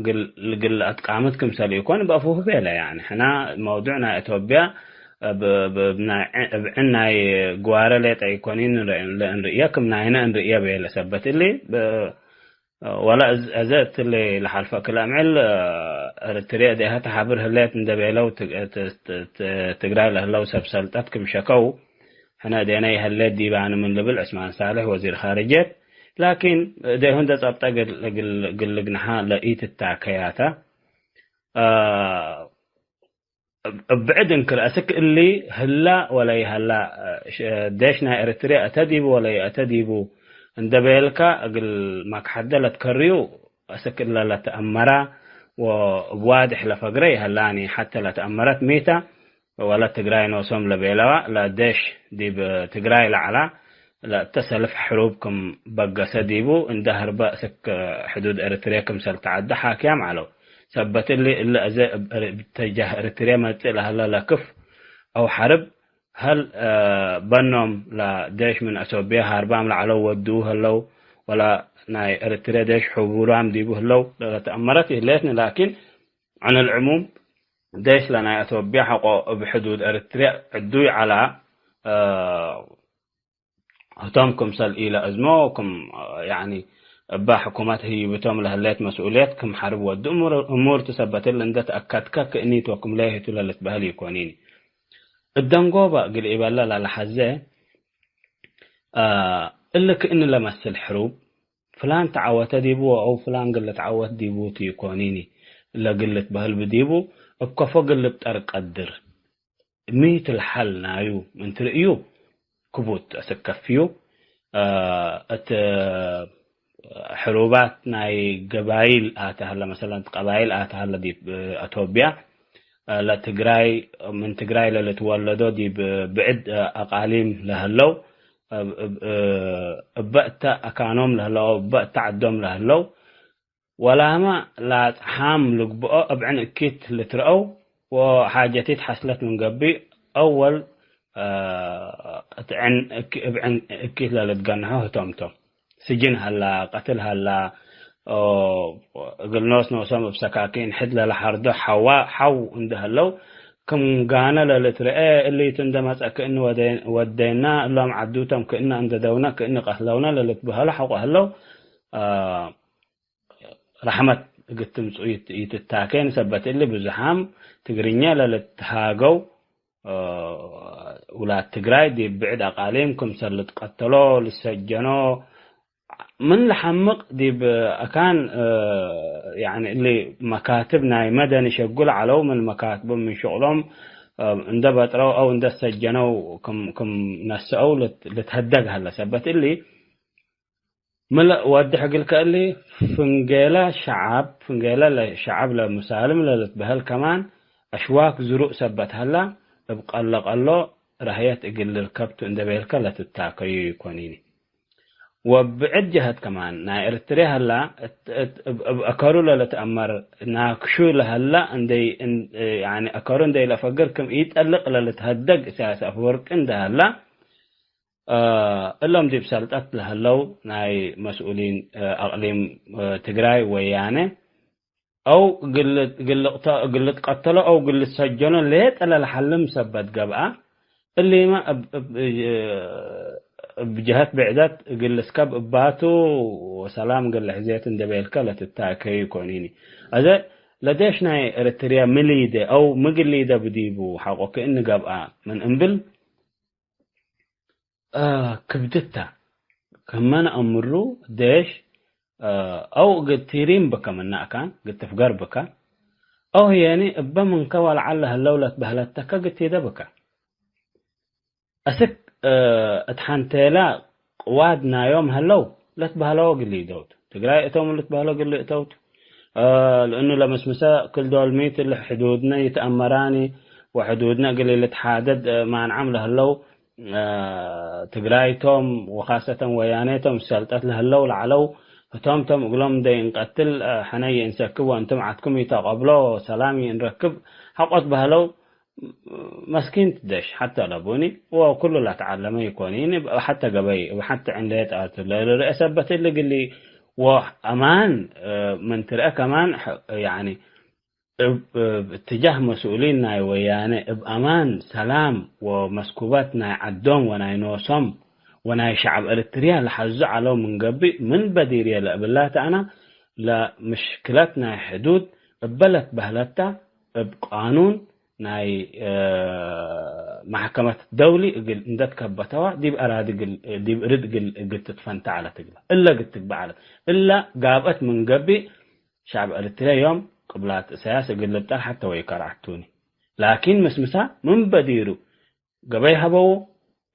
Speaker 6: قل أتقامتكم سليكون بأفوه بيلا يعني إحنا موضوعنا إثيوبيا بعنا جوارة لا تيكونين لأن رئيكم ناينا أن رئيه بيلا سبت اللي ولا أزات اللي لحالفة كلام عل التريقة دي هات حابر هلات ندبيلا وتقرأ له لو سبسلتاتكم شكو حنا دينا هلات دي بعنا من لبل عثمان صالح وزير خارجية لكن ده هندا طبطا قل جنحا لقيت التعكياتا بعد انكر أسك اللي هلا ولا يهلا ديشنا إريتريا أتديب ولا أتديبو اندبيلكا أقل ما كحدلت كريو أسك إلا لا تأمرا وواضح لفقري هلاني حتى لا تأمرت ميتا ولا تقراي نوسوم لبيلوا لا ديش ديب تقراي لعلا لا تسلف حروبكم بقى سديبو اندهر بأسك حدود إريتريا كم سلتعد حاكيام علو ثبت اللي أزاء بتجاه إريتريا ما تلها لا كف أو حرب هل بنهم لا ديش من أثيوبيا هربام لعلو ودوه هلو ولا ناي إريتريا ديش حبورام ديبوه هلو لا تأمرت ليتنا لكن عن العموم ديش لنا أثيوبيا حقوا بحدود إريتريا عدوي على هتمكم سل إلى أزموكم يعني با حكومات هي بتوم لهلات مسؤولياتكم حرب ود أمور تثبت لنا ده تأكدك كأني توكم ليه تلالت بهالي كونيني الدنقوبة قل إبالا لا لحزة إلا كأن لمس الحروب فلان تعوت ديبو أو فلان قل تعوت ديبو تيكونيني إلا قلت بهالبديبو بكفو قل بترق قدر ميت الحل نايو من ترقيو كبوت أسكفيو حروبات ناي قبائل آتها مثلا قبائل آتها دي أثيوبيا لا تجراي من تجراي اللي تولدوا دي بعد أقاليم لهاللو بقت أكانهم لهاللو بقت عدهم لهاللو ولا ما لا حامل بقى أبعن كيت اللي ترأوا وحاجتي حصلت من قبل أول ابعن كيف لا تجنها تومتم سجن هلا قتل هلا قلناس نوسام بسكاكين حد لحرده حو عنده لو كم جانا للترقى اللي تندمت كأنه ودينا اللهم عدوتهم كأنه عند دونا كأنه قهلونا للتبهلا حو قهلو رحمت قلت مسؤيت يتتاكين سبت اللي بزحام تقرينيا للتهاجو ولا تجراي دي بعد أقاليمكم سلت قتلوا للسجنوا من لحمق دي أكان يعني اللي مكاتبنا مدني شغل علو من المكاتب من شغلهم اندبت أو اند سجنوا كم نسأو لتهدق هلا سبت اللي ملا ودي حق اللي فنجيلا شعب لمسالم لتبهل كمان أشواك زروق سبت هلا بقلق الله رهيت اقل الكبت اندبهلك لا تتاكي يكونيني وبعد جهت كمان نا ارتريها هلا اكارو لا تامر ناكشو لهلا عندي يعني اكارو عندي لفقر كم يتقلق لا تهدق اساس افورك عند هلا اللهم دي بسالت لهلو ناي مسؤولين اقليم تجراي ويانه او قلت قتلوا او قلت سجنوا ليت الا الحلم سبت قبعه اللي ما بجهات بعدات قل سكب باتو وسلام قل حزيت اندبيلك لا تتاكي كونيني هذا لديش ناي ارتريا مليده او مقليده بديبو حقو كأن قبعه من انبل كبدتا كمان امرو ديش او قد تيرين بك مننا كان قد تفقر بك او يعني ابا من كوال على اللولة بهلتك قد تيدبك اسك اتحانتيلا وادنا يوم هلو لا تبهلو قلي دوت تقرأي اتوم اللي تبهلو قلي دوت لانه لمسمسا كل دول ميت اللي حدودنا يتأمراني وحدودنا قلي اللي تحادد مع نعمل هلو تقرأي توم وخاصة ويانيتهم سالتات لهلو لعلو فتوم قلهم دي نقتل حني انسكوا انتم عدكم يتقبلوا سلامي نركب حقت بهلو مسكين تدش حتى لابوني وكل لا تعلم يكونين حتى قبي وحتى عنديت اثبت اللي قال لي وامان من ترى كمان يعني اتجاه مسؤوليننا ويانا بامان سلام ومسكوباتنا عدوم وناي نوصم وناي شعب اريتريا لحزوا على من قبي من بديريا لابلات انا لمشكلتنا حدود بلت بهلتا بقانون ناي محكمة دولي اندت كبتوا دي بأراد دي برد قلت تفنت على تقلا إلا قلت تقبع على إلا قابت من قبي شعب اريتريا يوم قبلات سياسة قلبتها حتى ويكرعتوني لكن مسمسا من بديرو قبي هبو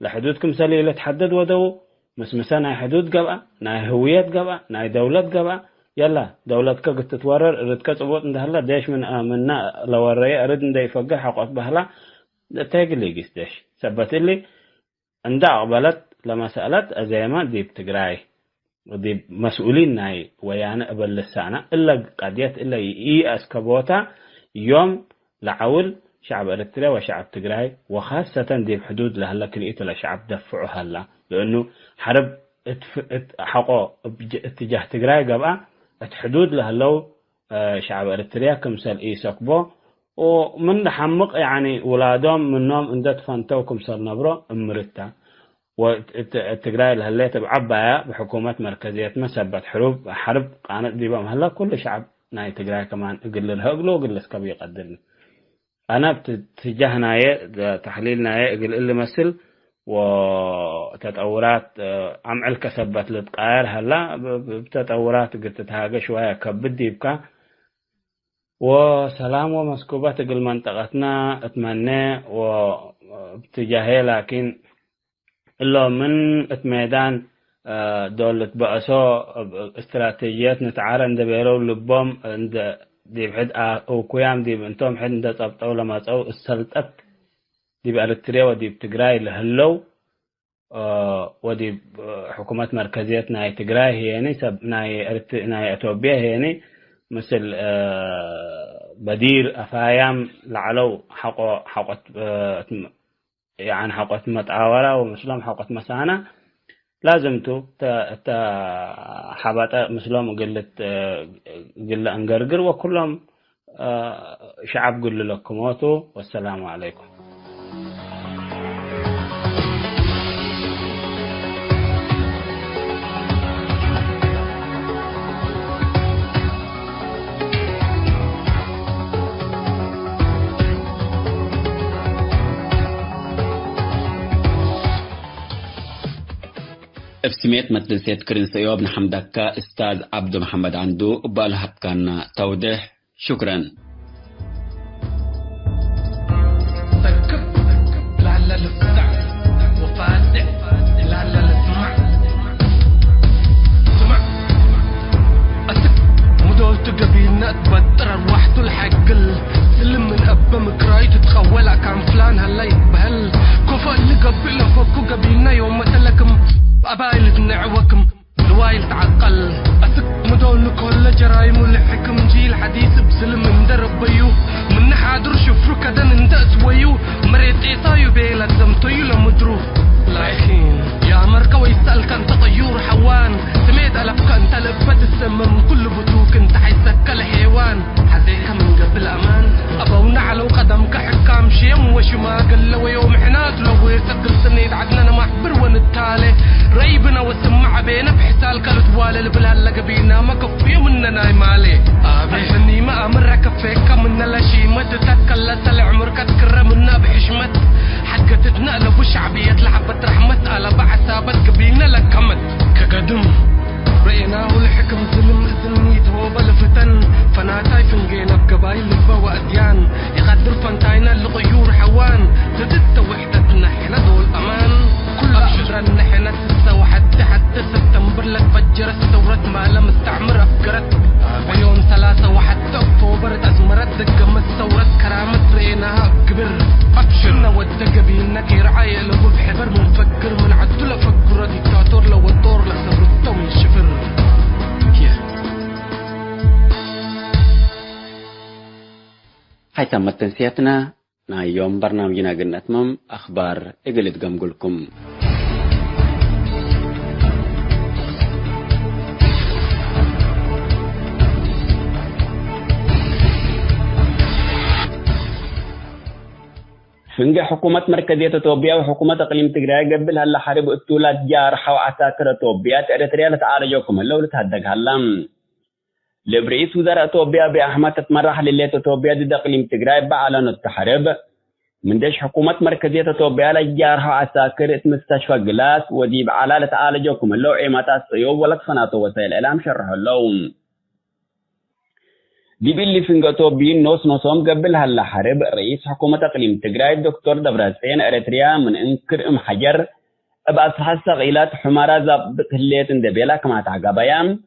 Speaker 6: لحدودكم سليلة تحدد ودو مسمسا ناي حدود قبع ناي هويات قبع ناي دولات قبع يلا دولتك قد تتورر ردك صبوت اندهلا ديش منا لو الرئي ارد اندي فقه حقوق بهلا تاقل لي قستش سبت اللي اندع قبلت لما سألت ازيما دي بتقراي ودي مسؤولين ناي ويانا قبل لسانا إلا قاديات إلا يأس كبوتا يوم لعول شعب اريتريا وشعب تجراي وخاصة دي بحدود لهلا كليت الشعب دفعوا هلا لأنه حرب حقو اتجاه تجراي قبل الحدود لهلو شعب اريتريا كمثال إيساكبو ومن حمق يعني ولادهم منهم اندت فانتو كمثال نبرو امرتا والتجراي لهليت بعبايا بحكومات مركزية مسبت حرب قانت ديبام هلا كل شعب ناي تجراي كمان يقول الهقلو يقول لسكبي يقدرني أنا بتتجهنا تحليلنا يقول اللي مثل وتطورات عمل كسبت لتقاير هلا بتطورات قلت تهاجى شوية كبدي بكا وسلام ومسكوبات قل منطقتنا اتمنى وبتجاهي لكن إلا من اتميدان دولة بأسو استراتيجيات نتعارن دبيرو لبهم عند دي بحد او كيام دي انتم حد ده طبطوا لما صو السلطات دي باريتريا ودي بتجراي لهلو ودي حكومات مركزيات ناي تجراي هي يعني سب ناي اثيوبيا هي يعني مثل بدير افايام لعلو حق يعني حقت متعاورة ومسلم حقت مسانا لازم تا حبات مسلم قلة أنقرقر وكلهم شعب قل لكموتو والسلام عليكم.
Speaker 2: افسميت مدرسة كرنسيو بن حمدكا استاذ عبد محمد عندو بالهب كان توضيح. شكرا.
Speaker 5: تبطر روحته الحقل سلم من أبا مكراي تتخولك عن فلان هلا يتبهل كفا اللي قبله فكو قبيلنا يوم مثلكم قبايل تنعوكم دوايل تعقل أسك مدول كل جرايم والحكم جيل حديث بسلم من درب بيو من نحادر شفرو كدن اندأس ويو مريت إيطايو بيلك زمطيو لمدرو لايخين يا مركا ويسألك انت طيور حوان سميت ألبك انت لبت السمم كل بطوك انت حيسك الحيوان حزيك من قبل أمان أبونا على قدمك حكام شيم وشما قل ويوم حنات لو يسقل سنيد عدنا محبر ونتالي ريبنا وسمع بينا بحسال كالتوالي لبلهلق بينا ما كفي مننا نايم عليه أبيهني ما أمر كفيك من الاشيمة تتكلس العمر كتكرمنا بحشمت حقا تتنقلب وشعبية لعبت رحمة على بعد ثابت قبيلنا لكمت كقدم رأيناه الحكم ظلم إذن يتوب الفتن فناتاي فنجينا بقبايل البوا أديان يقدر فانتاينا لغيور حوان زدت وحدتنا حنا دول أمان كل أبشر نحنا تسا وحتى سبتمبر لك فجرت ثورة ما مستعمر أفقرت ويوم 3 أكتوبر أزمرت دقمت ثورة كرامة رأيناها كبر أبشرنا ودق بينا كيرعاية لغو بحبر منفكر من عدو لفكر ديكتاتور لو الدور لسبرتهم الشفر
Speaker 2: هاي تمت تنسيتنا يوم برنامجنا قلنا أتمم أخبار إقلت قمقلكم. فنجا حكومة مركزية توبيا وحكومة اقليم تجراي قبل هلا حرب التولات جارحة وعساكر توبيات اريتريا لتعالجوكم هلا ولتهدق هلا لبرئيس وزراء توبيا بأحمد تتمرح لليت توبيا ضد اقليم تجراي بعلن التحرب من دش حكومة مركزية توبيا لجارحة وعساكر مستشفى جلاس وديب على لتعالجوكم هلا عيمات الصيوب ولا فناتو وسائل الاعلام شرح اللوم دي باللي فنجاتو بين نوسهم قبل هلا حرب رئيس حكومة اقليم تجراي الدكتور دبراسين اريتريا من انكر حجر ابعث حسق إلى حمارة ضبط هليت اندبيلا كما تعقبيام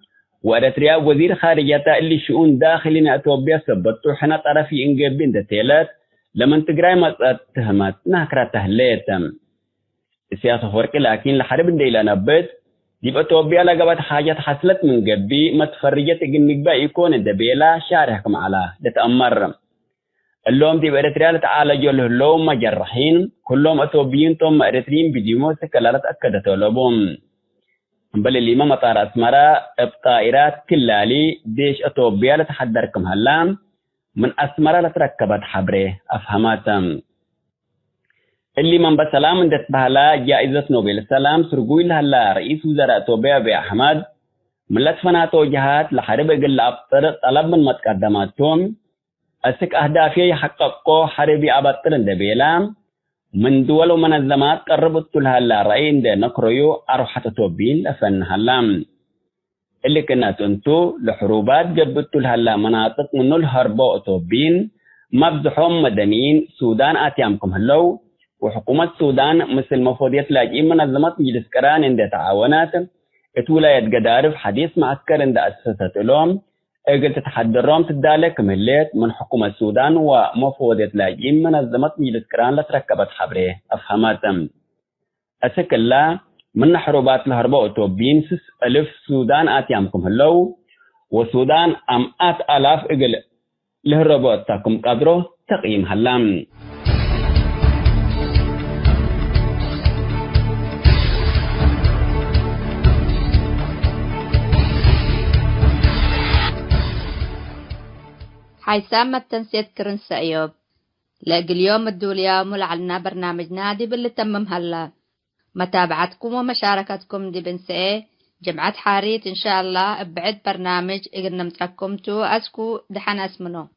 Speaker 2: واريتريا وزير خارجية اللي شؤون داخلين اتوبيا سبتو حنا طرفي انجبين دتيلات لمن تجراي ما تهمت نهكرا تهليت السياسة فرق لكن الحرب ديلا نبت يبقى توبيا لقبت حاجات حصلت من قبي متفرجت جنك بقى يكون الدبيلا شارحكم على لتأمر اللوم دي بإريتريا تعالجوا له اللوم مجرحين كلهم أتوبيين ثم إريتريين بديمو سكالات أكدت لهم بل اللي ما مطار أسمرا بطائرات كلالي ديش أتوبيا لتحضركم هلام من أسمرا لتركبت حبره أفهماتم اللي من بسلام اندت بهلا جائزة نوبل السلام سرقوي لها رئيس وزراء توبيا بأحمد ملت فناتو جهات لحرب قل أبطر طلب من متقدماتهم أسك أهدافي يحققوا حربي أبطر اندبيلام من دول ومنظمات قربت لها رأيين دي نقريو أروحة توبين لفن هلام اللي كانت انتو لحروبات جبت لها مناطق من الهرباء توبين مبزحهم مدنيين سودان آتيامكم هلو وحكومة السودان مثل مفوضية لاجئين منظمات مجلس كران عند تعاونات ولاية قدارف حديث معسكر عند أسست لهم قلت تحضرهم تدالك مليت من حكومة السودان ومفوضية لاجئين منظمات مجلس كران لتركبت حبره أفهماتم أسك الله من حروبات الهرباء توبين 6,000 سودان آتيامكم هلو وسودان أمئات آلاف إقل الهرباء تاكم قدره تقييم هلام
Speaker 1: حيسام التنسيت كرن سأيوب لاقي اليوم اليوم ولعلنا برنامج نادي باللي تمم هلا. متابعتكم ومشاركتكم دي بنسئ جمعة حاريت إن شاء الله بعد برنامج إقنا متركمتو أسكو دحن اسمنو.